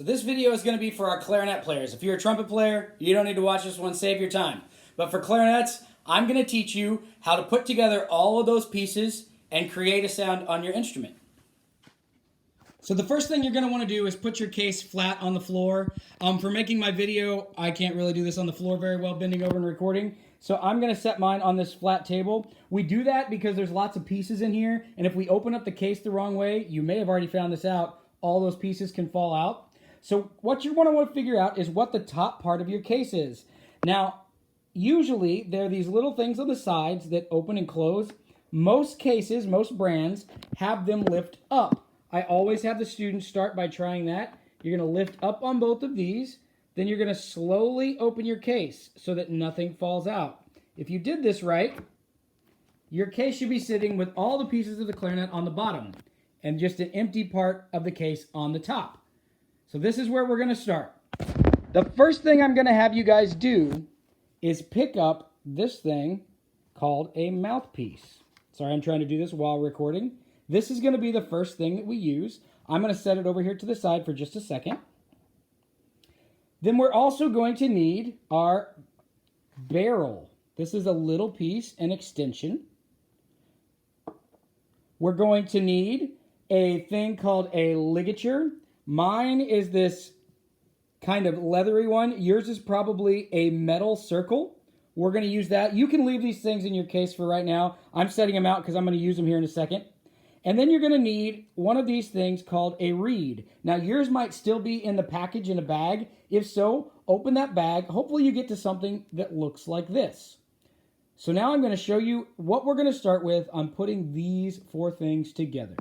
So this video is going to be for our clarinet players. If you're a trumpet player, you don't need to watch this one, save your time. But for clarinets, I'm going to teach you how to put together all of those pieces and create a sound on your instrument. So the first thing you're going to want to do is put your case flat on the floor. For making my video, I can't really do this on the floor very well, bending over and recording. So I'm going to set mine on this flat table. We do that because there's lots of pieces in here, and if we open up the case the wrong way, you may have already found this out, all those pieces can fall out. So what you want to figure out is what the top part of your case is. Now, usually there are these little things on the sides that open and close. Most cases, most brands, have them lift up. I always have the students start by trying that. You're going to lift up on both of these. Then you're going to slowly open your case so that nothing falls out. If you did this right, your case should be sitting with all the pieces of the clarinet on the bottom and just an empty part of the case on the top. So this is where we're going to start. The first thing I'm going to have you guys do is pick up this thing called a mouthpiece. Sorry, I'm trying to do this while recording. This is going to be the first thing that we use. I'm going to set it over here to the side for just a second. Then we're also going to need our barrel. This is a little piece, an extension. We're going to need a thing called a ligature. Mine is this kind of leathery one. Yours is probably a metal circle. We're going to use that. You can leave these things in your case for right now. I'm setting them out because I'm going to use them here in a second. And then you're going to need one of these things called a reed. Now, yours might still be in the package in a bag. If so, open that bag. Hopefully you get to something that looks like this. So now I'm going to show you what we're going to start with on putting these four things together.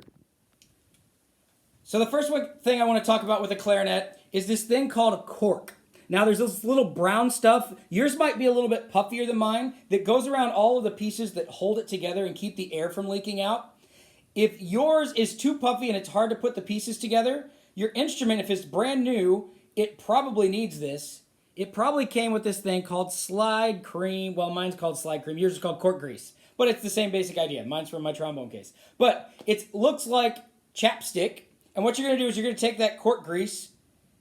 So the first thing I want to talk about with a clarinet is this thing called a cork. Now there's this little brown stuff. Yours might be a little bit puffier than mine that goes around all of the pieces that hold it together and keep the air from leaking out. If yours is too puffy and it's hard to put the pieces together, your instrument, if it's brand new, it probably needs this. It probably came with this thing called slide cream. Well, mine's called slide cream. Yours is called cork grease. But it's the same basic idea. Mine's from my trombone case. But it looks like chapstick. And what you're going to do is you're going to take that cork grease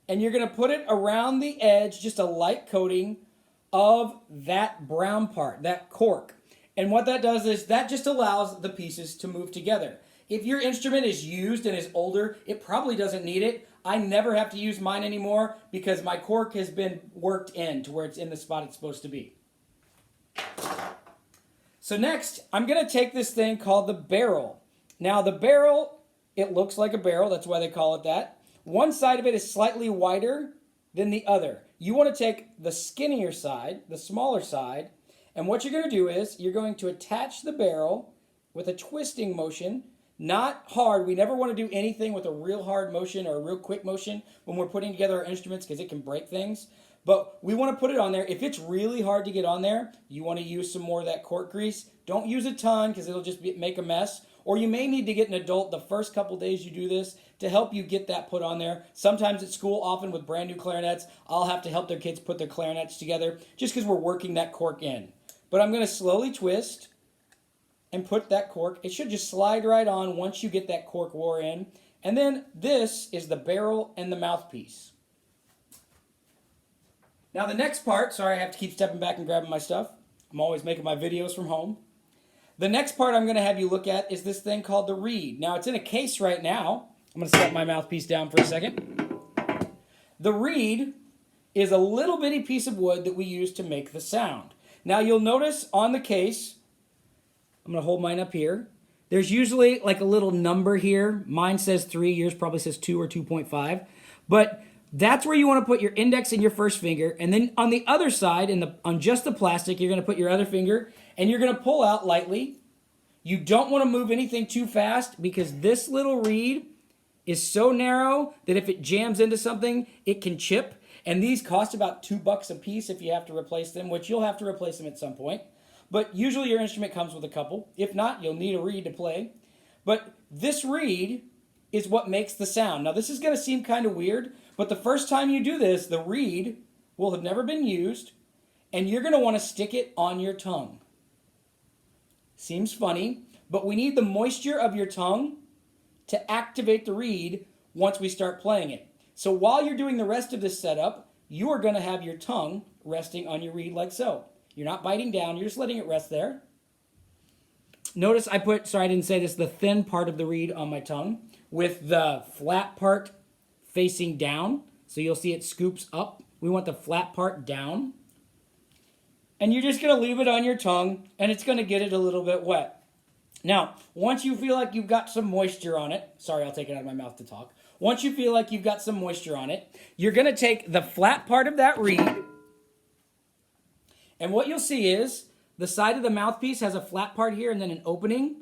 and you're going to put it around the edge, just a light coating of that brown part, that cork. And what that does is that just allows the pieces to move together. If your instrument is used and is older, it probably doesn't need it. I never have to use mine anymore because my cork has been worked in to where it's in the spot it's supposed to be. So next, I'm going to take this thing called the barrel. Now the barrel, it looks like a barrel. That's why they call it that. One side of it is slightly wider than the other. You want to take the skinnier side, the smaller side, and what you're going to do is you're going to attach the barrel with a twisting motion, not hard. We never want to do anything with a real hard motion or a real quick motion when we're putting together our instruments because it can break things. But we want to put it on there. If it's really hard to get on there, you want to use some more of that cork grease. Don't use a ton because it'll just make a mess. Or you may need to get an adult the first couple days you do this to help you get that put on there. Sometimes at school, often with brand new clarinets, I'll have to help their kids put their clarinets together just because we're working that cork in. But I'm going to slowly twist and put that cork. It should just slide right on once you get that cork wore in. And then this is the barrel and the mouthpiece. Now the next part, sorry I have to keep stepping back and grabbing my stuff. I'm always making my videos from home. The next part I'm going to have you look at is this thing called the reed. Now it's in a case right now. I'm going to set my mouthpiece down for a second. The reed is a little bitty piece of wood that we use to make the sound. Now you'll notice on the case, I'm going to hold mine up here. There's usually like a little number here. Mine says 3, yours probably says 2 or 2.5. But that's where you want to put your index and your first finger. And then on the other side, on just the plastic, you're going to put your other finger and you're going to pull out lightly. You don't want to move anything too fast because this little reed is so narrow that if it jams into something, it can chip. And these cost about $2 a piece if you have to replace them, which you'll have to replace them at some point. But usually your instrument comes with a couple. If not, you'll need a reed to play. But this reed is what makes the sound. Now this is going to seem kind of weird, but the first time you do this, the reed will have never been used, and you're going to want to stick it on your tongue. Seems funny, but we need the moisture of your tongue to activate the reed once we start playing it. So while you're doing the rest of this setup, you are going to have your tongue resting on your reed like so. You're not biting down, you're just letting it rest there. Notice I put, sorry I didn't say this, the thin part of the reed on my tongue with the flat part facing down. So you'll see it scoops up. We want the flat part down. And you're just going to leave it on your tongue, and it's going to get it a little bit wet. Now, once you feel like you've got some moisture on it, sorry, I'll take it out of my mouth to talk. Once you feel like you've got some moisture on it, you're going to take the flat part of that reed, and what you'll see is the side of the mouthpiece has a flat part here and then an opening.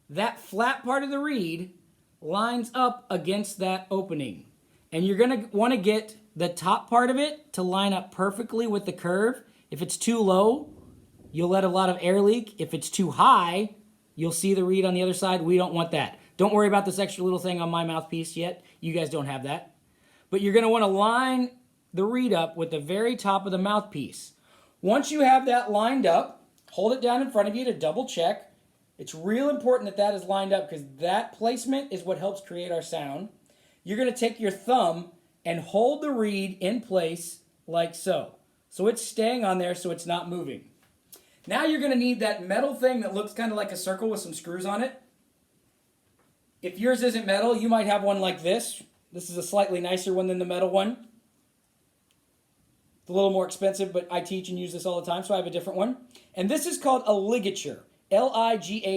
That flat part of the reed lines up against that opening. And you're going to want to get the top part of it to line up perfectly with the curve. If it's too low, you'll let a lot of air leak. If it's too high, you'll see the reed on the other side. We don't want that. Don't worry about this extra little thing on my mouthpiece yet. You guys don't have that. But you're going to want to line the reed up with the very top of the mouthpiece. Once you have that lined up, hold it down in front of you to double check. It's real important that that is lined up because that placement is what helps create our sound. You're going to take your thumb and hold the reed in place like so. So it's staying on there so it's not moving. Now you're going to need that metal thing that looks kind of like a circle with some screws on it. If yours isn't metal, you might have one like this. This is a slightly nicer one than the metal one. It's a little more expensive, but I teach and use this all the time, so I have a different one. And this is called a ligature. Ligature,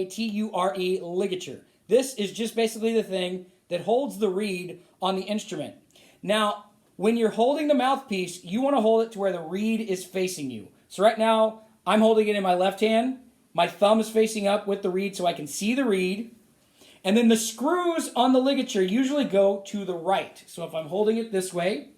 ligature. This is just basically the thing that holds the reed on the instrument. Now, when you're holding the mouthpiece, you want to hold it to where the reed is facing you. So right now, I'm holding it in my left hand. My thumb is facing up with the reed so I can see the reed. And then the screws on the ligature usually go to the right. So if I'm holding it this way,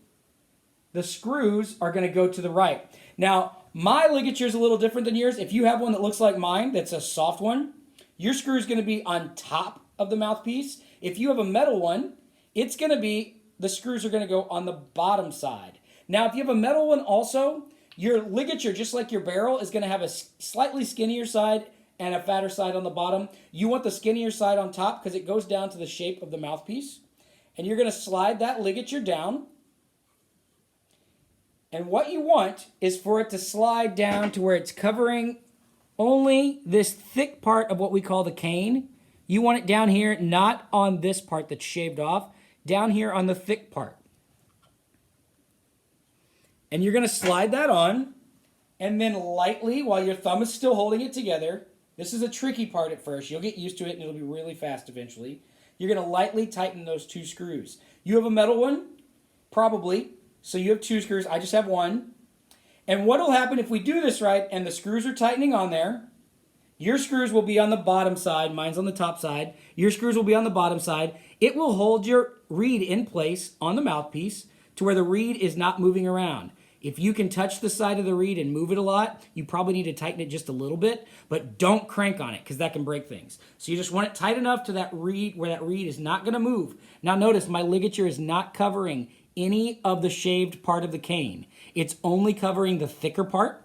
the screws are going to go to the right. Now, my ligature is a little different than yours. If you have one that looks like mine, that's a soft one, your screw is going to be on top of the mouthpiece. If you have a metal one, it's going to be, the screws are going to go on the bottom side. Now, if you have a metal one also, your ligature, just like your barrel, is going to have a slightly skinnier side and a fatter side on the bottom. You want the skinnier side on top because it goes down to the shape of the mouthpiece. And you're going to slide that ligature down. And what you want is for it to slide down to where it's covering only this thick part of what we call the cane. You want it down here, not on this part that's shaved off, down here on the thick part. And you're going to slide that on, and then lightly, while your thumb is still holding it together, this is a tricky part at first. You'll get used to it, and it'll be really fast eventually. You're going to lightly tighten those two screws. You have a metal one? Probably. So you have two screws. I just have one. And what will happen if we do this right and the screws are tightening on there, your screws will be on the bottom side. Mine's on the top side. Your screws will be on the bottom side. It will hold your reed in place on the mouthpiece to where the reed is not moving around. If you can touch the side of the reed and move it a lot, you probably need to tighten it just a little bit, but don't crank on it because that can break things. So you just want it tight enough to that reed where that reed is not going to move. Now notice my ligature is not covering any of the shaved part of the cane. It's only covering the thicker part.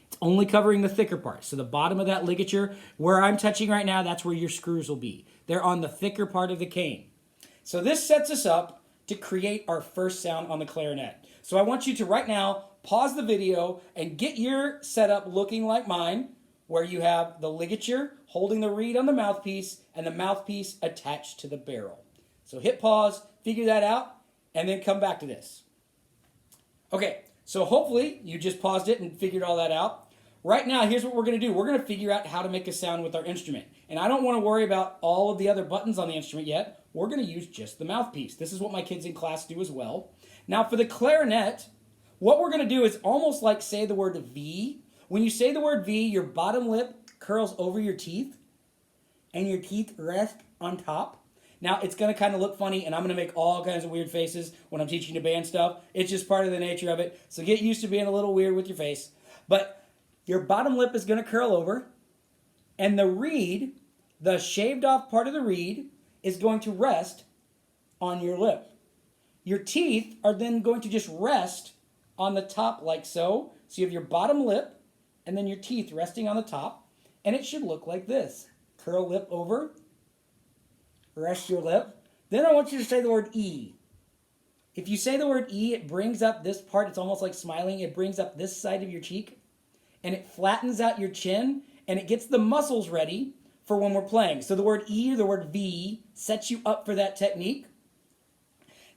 It's only covering the thicker part. So the bottom of that ligature, where I'm touching right now, that's where your screws will be. They're on the thicker part of the cane. So this sets us up to create our first sound on the clarinet. So I want you to right now pause the video and get your setup looking like mine, where you have the ligature holding the reed on the mouthpiece and the mouthpiece attached to the barrel. So hit pause, figure that out, and then come back to this. Okay, so hopefully you just paused it and figured all that out. Right now, here's what we're going to do. We're going to figure out how to make a sound with our instrument. And I don't want to worry about all of the other buttons on the instrument yet. We're going to use just the mouthpiece. This is what my kids in class do as well. Now for the clarinet, what we're going to do is almost like say the word V. When you say the word V, your bottom lip curls over your teeth, and your teeth rest on top. Now, it's going to kind of look funny, and I'm going to make all kinds of weird faces when I'm teaching the band stuff. It's just part of the nature of it, so get used to being a little weird with your face. But your bottom lip is going to curl over, and the reed, the shaved off part of the reed, is going to rest on your lip. Your teeth are then going to just rest on the top like so. So you have your bottom lip, and then your teeth resting on the top, and it should look like this. Curl lip over. Rest your lip. Then I want you to say the word E. If you say the word E, it brings up this part. It's almost like smiling. It brings up this side of your cheek, and it flattens out your chin, and it gets the muscles ready for when we're playing. So the word E or the word V sets you up for that technique.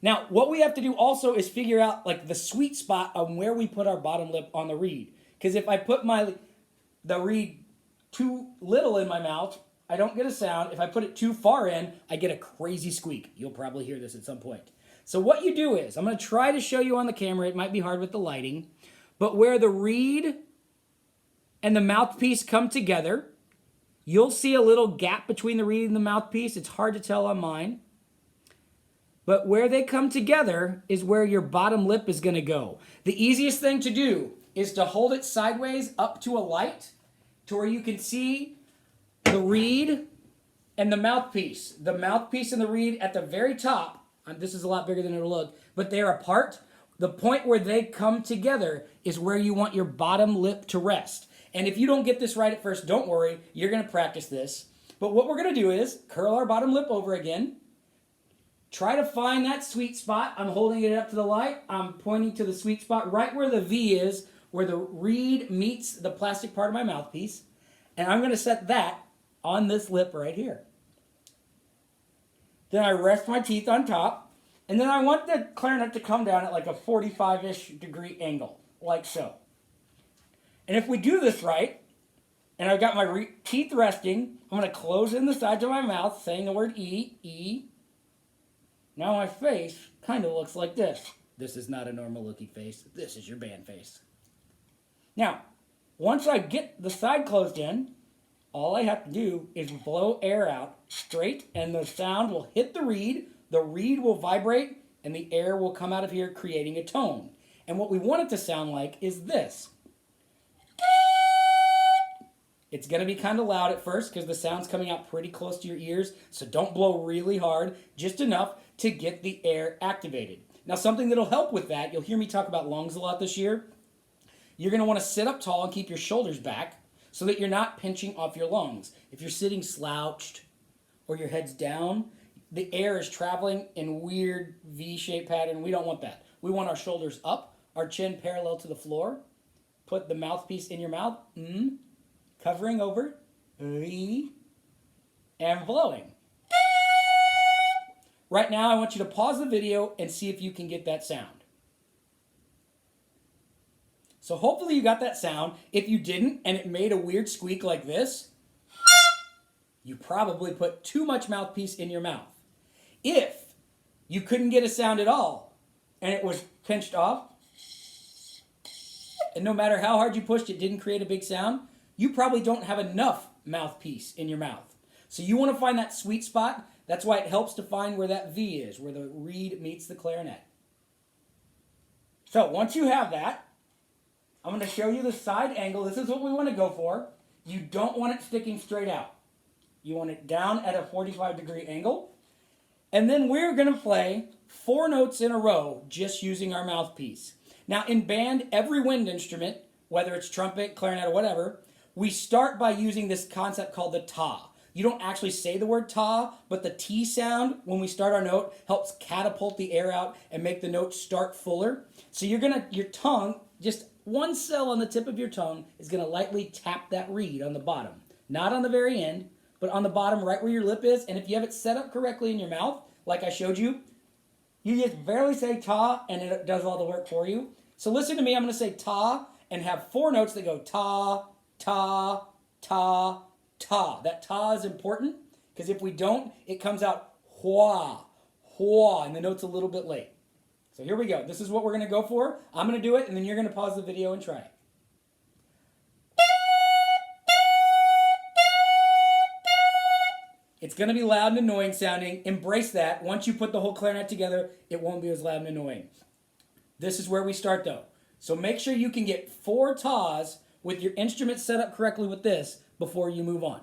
Now, what we have to do also is figure out like the sweet spot on where we put our bottom lip on the reed. Because if I put the reed too little in my mouth, I don't get a sound. If I put it too far in, I get a crazy squeak. You'll probably hear this at some point. So what you do is, I'm going to try to show you on the camera. It might be hard with the lighting. But where the reed and the mouthpiece come together, you'll see a little gap between the reed and the mouthpiece. It's hard to tell on mine. But where they come together is where your bottom lip is going to go. The easiest thing to do is to hold it sideways up to a light to where you can see the reed and the mouthpiece. The mouthpiece and the reed at the very top, this is a lot bigger than it'll look, but they're apart. The point where they come together is where you want your bottom lip to rest. And if you don't get this right at first, don't worry. You're going to practice this. But what we're going to do is curl our bottom lip over again. Try to find that sweet spot. I'm holding it up to the light. I'm pointing to the sweet spot right where the V is, where the reed meets the plastic part of my mouthpiece. And I'm going to set that on this lip right here. Then I rest my teeth on top. And then I want the clarinet to come down at like a 45-ish degree angle, like so. And if we do this right, and I've got my teeth resting, I'm going to close in the sides of my mouth, saying the word E, E. Now my face kind of looks like this. This is not a normal looking face. This is your band face. Now, once I get the side closed in, all I have to do is blow air out straight, and the sound will hit the reed will vibrate, and the air will come out of here creating a tone. And what we want it to sound like is this. It's going to be kind of loud at first because the sound's coming out pretty close to your ears, so don't blow really hard, just enough to get the air activated. Now, something that'll help with that, you'll hear me talk about lungs a lot this year. You're going to want to sit up tall and keep your shoulders back so that you're not pinching off your lungs. If you're sitting slouched or your head's down, the air is traveling in weird V-shaped pattern. We don't want that. We want our shoulders up, our chin parallel to the floor. Put the mouthpiece in your mouth, covering over, and blowing. Right now, I want you to pause the video and see if you can get that sound. So hopefully you got that sound. If you didn't, and it made a weird squeak like this, you probably put too much mouthpiece in your mouth. If you couldn't get a sound at all, and it was pinched off, and no matter how hard you pushed, it didn't create a big sound, you probably don't have enough mouthpiece in your mouth. So you want to find that sweet spot. That's why it helps to find where that V is, where the reed meets the clarinet. So once you have that, I'm going to show you the side angle. This is what we want to go for. You don't want it sticking straight out. You want it down at a 45-degree angle. And then we're going to play 4 notes in a row just using our mouthpiece. Now in band, every wind instrument, whether it's trumpet, clarinet, or whatever, we start by using this concept called the ta. You don't actually say the word ta, but the T sound, when we start our note, helps catapult the air out and make the note start fuller. So your tongue, just one cell on the tip of your tongue, is going to lightly tap that reed on the bottom. Not on the very end, but on the bottom right where your lip is. And if you have it set up correctly in your mouth, like I showed you, you just barely say ta, and it does all the work for you. So listen to me. I'm going to say ta, and have 4 notes that go ta, ta, ta, ta. That ta is important, because if we don't, it comes out hua, hua, and the note's a little bit late. So here we go. This is what we're going to go for. I'm going to do it, and then you're going to pause the video and try it. It's going to be loud and annoying sounding. Embrace that. Once you put the whole clarinet together, it won't be as loud and annoying. This is where we start, though. So make sure you can get 4 tas with your instrument set up correctly with this before you move on.